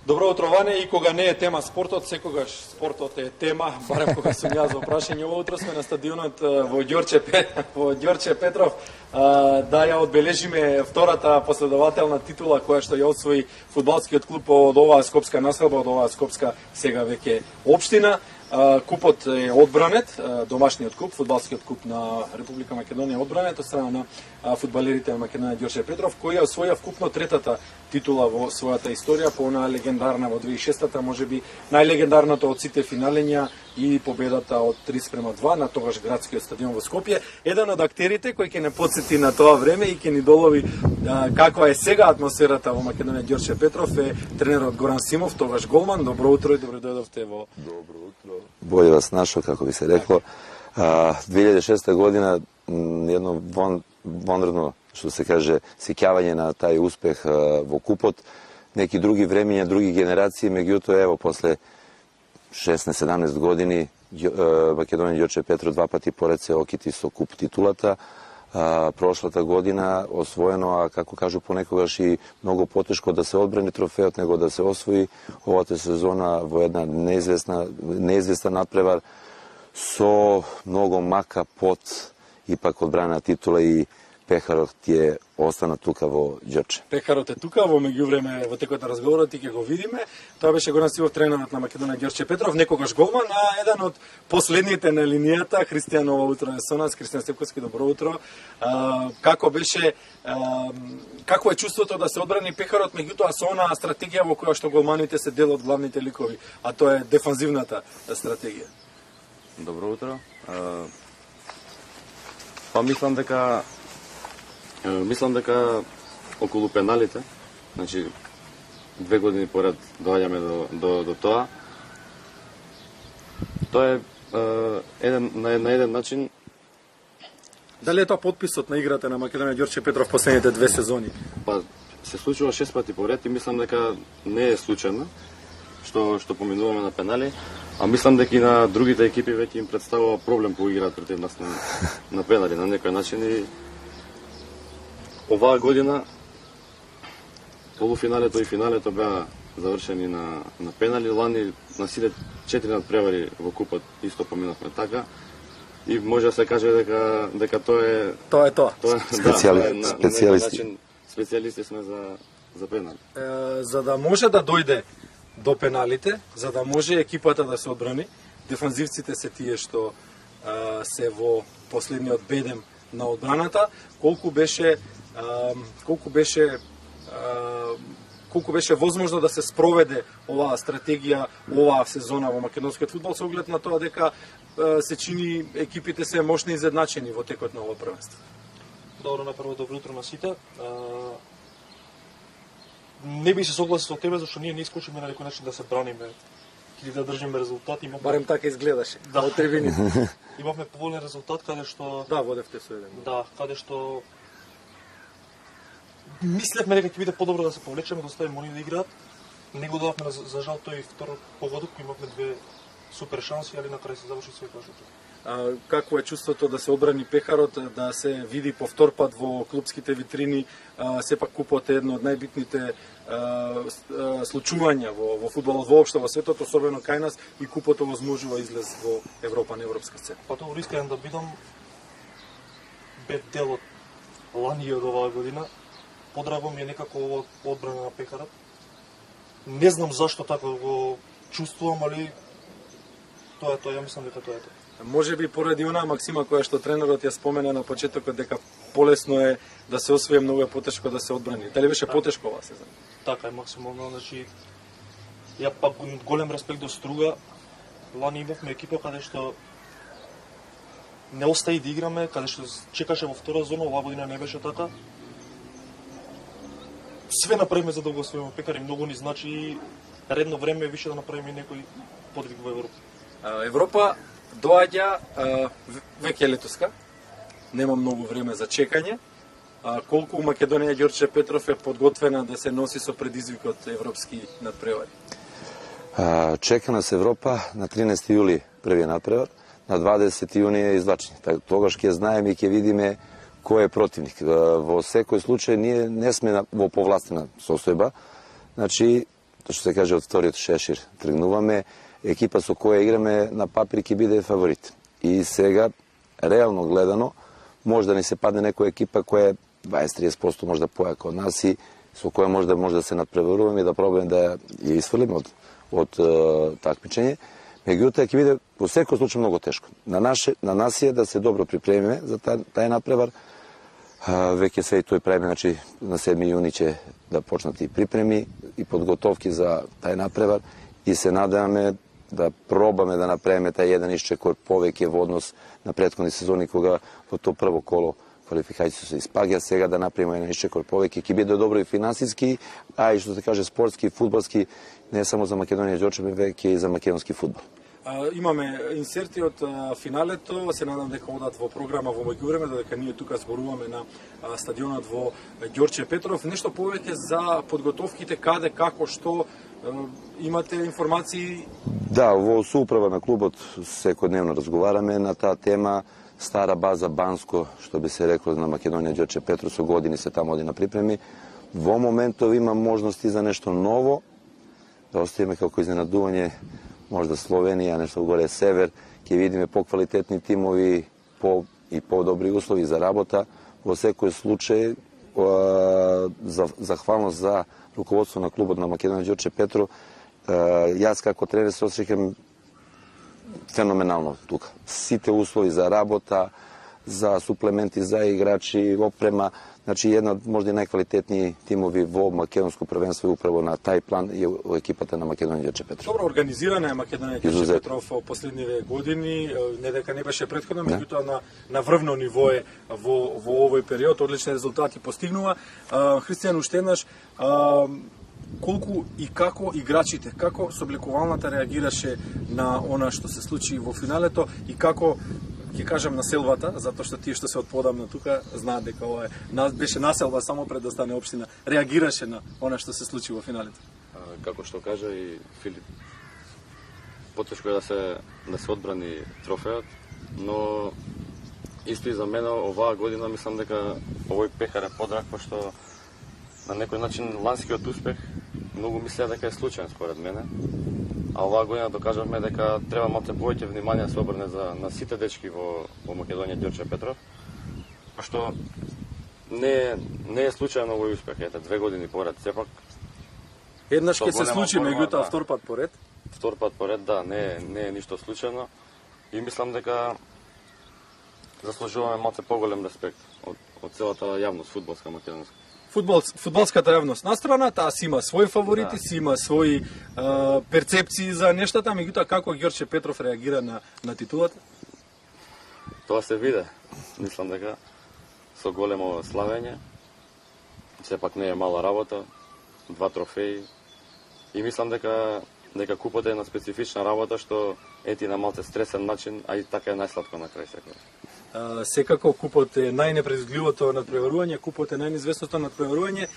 Добро утро, Ване, и кога не е тема спортот, секогаш спортот е тема, барем кога сум јас во прашање. Ово утро сме на стадионот во Ѓорче Петров, да ја одбележиме втората последователна титула која што ја освои фудбалскиот клуб од оваа скопска населба, од оваа скопска сега веќе општина. Купот е одбранет, домашниот куп, фудбалскиот куп на Република Македонија одбранет од страна на фудбалерите на Македонија Ѓорче Петров, која освоја вкупно третата титула во својата историја, по онаа легендарна во 2006-та, можеби најлегендарната од сите финалења и победата од 3:2 на тогаш градскиот стадион во Скопје. Еден од актерите кој ќе не потсети на тоа време и ќе ни долови каква е сега атмосферата во Македонија Ѓорче Петров е тренерот Горан Симов, тогаш голман. Добро утро и добро дојдовте во... Добро утро. Боље вас нашо, како би се рекло. 2006 година едно вонредно, што се каже, сеќавање на тај успех во купот. Неки други времења, други генерации, меѓутоа ево после 16-17 години Македонија Ѓорче Петров два пати поред се окити со куп титулата. Прошлата година освоено, а како кажу понекогаш и многу потешко да се одбрани трофеот него да се освои овата сезона во една неизвестна надпревар со многу мака пот ипак одбрана титула и пехарот ти остана тука во Ѓорче. Пехарот е тука, во меѓувреме во текот на разговорот и ќе го видиме. Тоа беше Горан Симов, тренерот на Македонија Ѓорче Петров, некогаш голман, а еден од последните на линијата, Христијан, ово утро е со нас, Христијан Степковски, добро утро. Какво е чувството да се одбрани пехарот, меѓутоа со онаа стратегија во која што голманите се дел од главните ликови, а тоа е дефанзивната стратегија? Добро утро. Мислам дека околу пеналите, значи 2 години поред доаѓаме до тоа. Тоа е на еден начин. Дали е тоа подписот на играта на Македонија Ѓорче Петров последните 2 сезони? Па се случува 6 пати поред и мислам дека не е случајно што поминуваме на пенали, а мислам дека и на другите екипи веќе им представува проблем по играат против нас на пенали на некој начин и оваа година полуфиналето и финалето беа завршени на пенали. Лани на сите 4 надпревари во купот исто поминавме така и може да се каже дека тоа е тоа. Специјалисти сме за пенали. За да може да дојде до пеналите, за да може екипата да се одбрани, дефанзивците се тие што се во последниот бедем на одбраната, колку беше возможно да се спроведе оваа стратегија, оваа сезона во македонскиот фудбал со оглед на тоа дека се чини екипите се мощни и изедначени во текот на ова првенство. Добро, напрво добро утро на сите. Не би се согласил со тебе зашто ние не искочиме на некој начин да се браниме или да држиме резултати. Барем така изгледаше. Да, од трибините. Имавме поволен резултат каде што водевте со еден. Да, каде што мислевме дека ќе биде подобро да се повлечеме, да оставиме они да играат. Не го дадовме за жал тој втор погодок, имавме 2 супер шанси, али на крај се заврши све тоа што. Какво е чувството да се одбрани пехарот, да се види повтор пат во клубските витрини, сепак купот е едно од најбитните случувања во фудбалот воопшто во светот, особено кај нас, и купот овозможува излез во Европа, на европска сцена. Па тоа искрен да бидам, бе дел од лани од оваа година. Подраго ми е некако ово одбрана на пехарот. Не знам зашто така го чувствувам, али тоа е тоа, ја мислам дека тоа е тоа. Може би поради онаа максима која што тренерот ја спомена на почетокот дека полесно е да се освои, многу е потешко да се одбрани. Дали беше потешко оваа сезона? Така е максимално, значи ја пак голем респект до Струга. Лани имавме екипа каде што не остаи да играме, каде што чекаше во втора зона, оваа година не беше така. Све направиме за да го освоиме пекари, многу ни значи редно време више да направиме некој подвиг во Европа. Европа доаѓа веќе летоска. Нема многу време за чекање. Колку Македонија Ѓорче Петров е подготвена да се носи со предизвикот европски надпревари? Чека нас Европа на 13 јули првиот надпревар, на 20 јуни е извлачење. Тогаш ќе знаеме и ќе видиме кој е противник. Во секој случај ние не сме во повластена состојба. Значи што се каже, од вториот шешир тргнуваме. Екипа со која играме на папир ќе биде фаворит. И сега, реално гледано, може да ни се падне некоја екипа која е 20-30% можда појака од нас и со која може да се надпреваруваме и да пробаме да ја исфрлиме од такмичење. Меѓутоа ќе биде во секој случај многу тешко. На нас е да се добро припремиме за тај надпревар. Веќе се и тој правиме, значи на 7 јуни ќе да почнат и припреми и подготовки за тај надпревар и се надеваме да пробаме да направиме тај еден исчекор повеќе во однос на претходни сезони кога во тоа прво коло квалификацијата се испаѓа, сега да направиме еден исчекор повеќе, ќе биде добро и финансиски, а и што се каже спортски, фудбалски, не само за Македонија и Ѓорче, веќе и за македонски фудбал. Имаме инсерти од финалето, се надам дека одат во програма во меѓувреме, додека ние тука зборуваме на стадионот во Ѓорче Петров. Нешто повеќе за подготовките, каде, како, што, имате информации? Да, во соуправа на клубот секојдневно разговараме на таа тема. Стара база Банско, што би се рекло на Македонија Ѓорче Петров, со години се таму оди на припреми. Во моментов има можности за нешто ново, да оставиме како изненадување можда Словенија, нешто горе север, ќе видиме поквалитетни тимови и по-добри услови за работа. Во секој случај, захвалност за руководство на клубот на Македонија Ѓорче Петров, јас како тренер се осеќам феноменално тука. Сите услови за работа, за суплементи за играчи, опрема, значи една од можда и најквалитетни тимови во македонско првенство и управо на тај план е екипата на Македонија Ѓорче Петров. Добро организирана е Македонија Ѓорче Петров во последниве години, не дека не беше претходно, меѓутоа на врвно ниво е во овој период, одлични резултати постигнува. Христијан, уште еднаш, колку и како играчите, како соблекувалната реагираше на она што се случи во финалето и како ќе кажам населбата, затоа што тие што се од подамна тука знаат дека ова беше населба само пред да стане општина, реагираше на она што се случи во финалето. Како што кажа и Филип, потешко е да се одбрани трофеот, но исто и за мене оваа година мислам дека овој пехар е подрак, пошто на некој начин ланскиот успех многу мислеа дека е случаен според мене. А оваа година докажавме дека треба малце повеќе внимание да се обрне на сите дечки во Македонија Ѓорче Петров, пошто не е случајно овој успех. Ете, 2 години поред, сепак. Еднаш ќе се случи, меѓутоа втор пат поред. Втор пат поред, да, не е ништо случајно. И мислам дека заслужуваме малце поголем респект од целата јавност фудбалска македонска. Фудбалската јавност на страна, таа си има своји фаворити, си има своји перцепции за нештата, меѓутоа како Ѓорче Петров реагира на титулата? Тоа се виде. Мислам дека со големо славење, сепак не е мала работа, 2 трофеи и мислам дека купот е на специфична работа што ети на малце стресен начин, а и така е најсладко на крај секој. Секако купот е најнепредвидливото надпреварување, купот е најнизвестното надпреварување.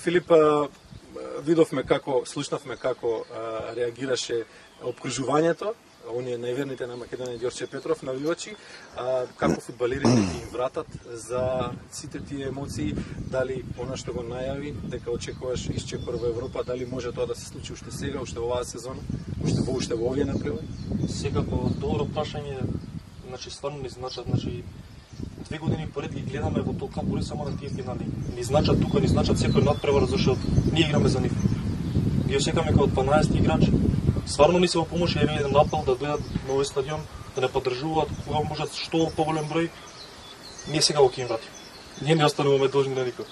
Филип, слушнавме како реагираше опкружувањето, оние најверните на Македонија Ѓорче Петров, навивачи, како фудбалерите ги им вратат за сите тие емоции, дали она што го најави, дека очекуваш исчекор во Европа, дали може тоа да се случи уште сега, уште во оваа сезона, уште во овие надпревари? Секако добро прашање. Значи, стварно ни значат, 2 години поред ги гледаме во толка бори само на тие финали. Ни значат тука, ни значат секој надпревар, зашто ние играме за нив. Ги осекаме како 12 играч. Стварно ни се во помош еден апел да дојдат на овој стадион, да не поддржуваат кога можат што поголем број. Ние сега го ќе им вратим. Ние не остануваме должни на никој.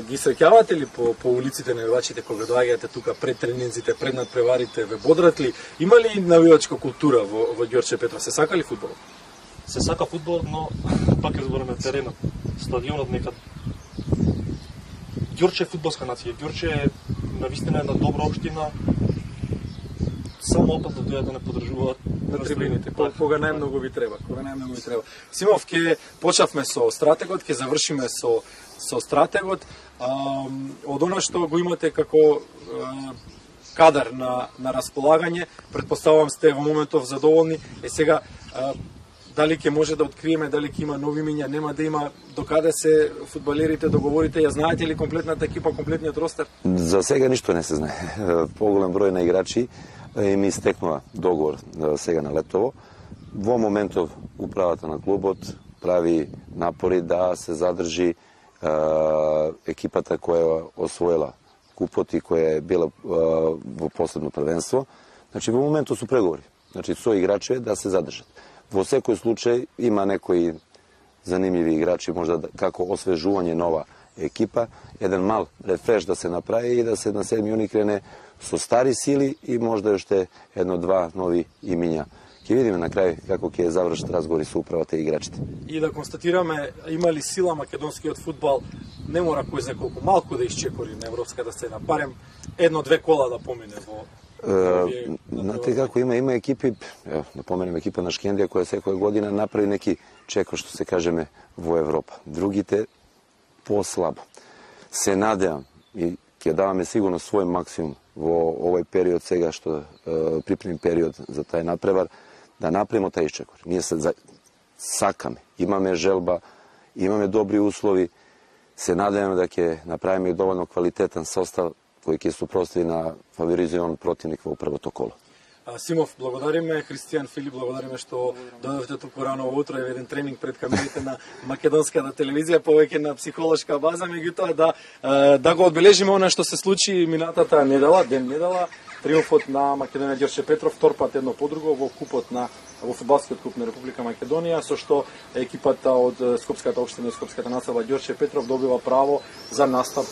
Ги среќавате ли по улиците навивачите кога доаѓате тука пред тренинзите, пред надпреварите, ве бодрат ли? Има ли навивачка култура во Ѓорче Петров? Се сака ли фудбал? Се сака фудбал, но пак ќе збориме теренот, стадионот некад. Ѓорче е фудбалска нација. Ѓорче е навистина една добра општина. Само опат да дојдат да не поддржуваат на трибините, кога најмногу ви треба. Симов, ќе почнавме со стратегот, ќе завршиме со стратегот. Од она што го имате како кадар на располагање, претпоставувам сте во моментов задоволни. Сега дали ќе може да откриеме, дали ќе има нови имиња, нема да има, докаде се фудбалерите договорите, ја знаете ли комплетната екипа, комплетниот ростер? За сега ништо не се знае. Поголем број на играчи им истекнува договор сега на летово. Во моментов управата на клубот прави напори да се задржи екипата која е освоила купот и која е била во последно првенство. Значи, во моментот су преговори. Значи, со играчи да се задржат. Во секој случај има некои занимљиви играчи, можда како освежување нова екипа, еден мал рефреш да се направи и да се на 7 јуни крене со стари сили и можда уште едно-два нови имиња. Ќе видиме на крај како ќе завршат разговори со управата и играчите. И да констатираме, има ли сила македонскиот фудбал, не мора кој за колку малку да исчекори на европската сцена, барем едно-две кола да помине во Знаете како има екипи, да поменем екипа на Шкендија која секоја година направи неки чекор, што се кажеме, во Европа. Другите послабо. Се надевам и ќе даваме сигурно свој максимум во овој период сега што припремни период за тај напревар, да направиме тај исчекор. Ние се сакаме, имаме желба, имаме добри услови, се надеваме да ќе направиме доволно квалитетен состав кој ќе супротстави на фаворизиран противник во првото коло. Симов, благодариме. Христијан, Филип, благодариме што дојдовте туку рано во утро, еден тренинг пред камерите на македонската телевизија, повеќе на психолошка база, меѓутоа да го одбележиме она што се случи минатата недела, триумфот на Македонија Ѓорче Петров, втор пат едно по друго во купот во фудбалскиот куп на Република Македонија, со што екипата од Скопската општина и Скопската населба Ѓорче Петров добива право за настап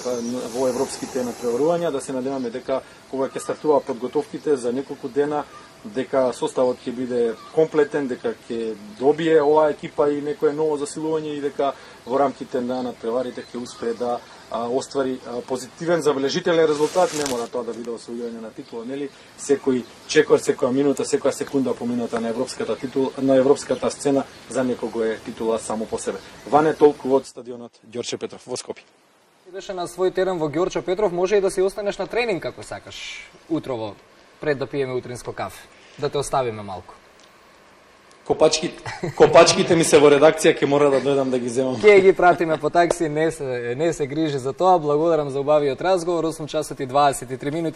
во европските натпреварувања. Да се надеваме дека кога ќе стартува подготовките за неколку дена, дека составот ќе биде комплетен, дека ќе добие оваа екипа и некое ново засилување и дека во рамките на надпреварите ќе успее да оствари позитивен, забележителен резултат. Не мора тоа да биде освојување на титула, нели? Секој чекор, секоја минута, секоја секунда помината на европската сцена за некого е титула само по себе. Ване, толку од стадионот Ѓорче Петров во Скопје. Ти беше на свој терен во Ѓорче Петров, може и да си останеш на тренинг ако сакаш утрово пред да пиеме утринско кафе. Да те оставиме малку. Копачките ми се во редакција, ќе мора да дојдам да ги земам. Ќе ги пратиме по такси, не се грижи за тоа. Благодарам за убавиот разговор. 8 часот и 23 минути.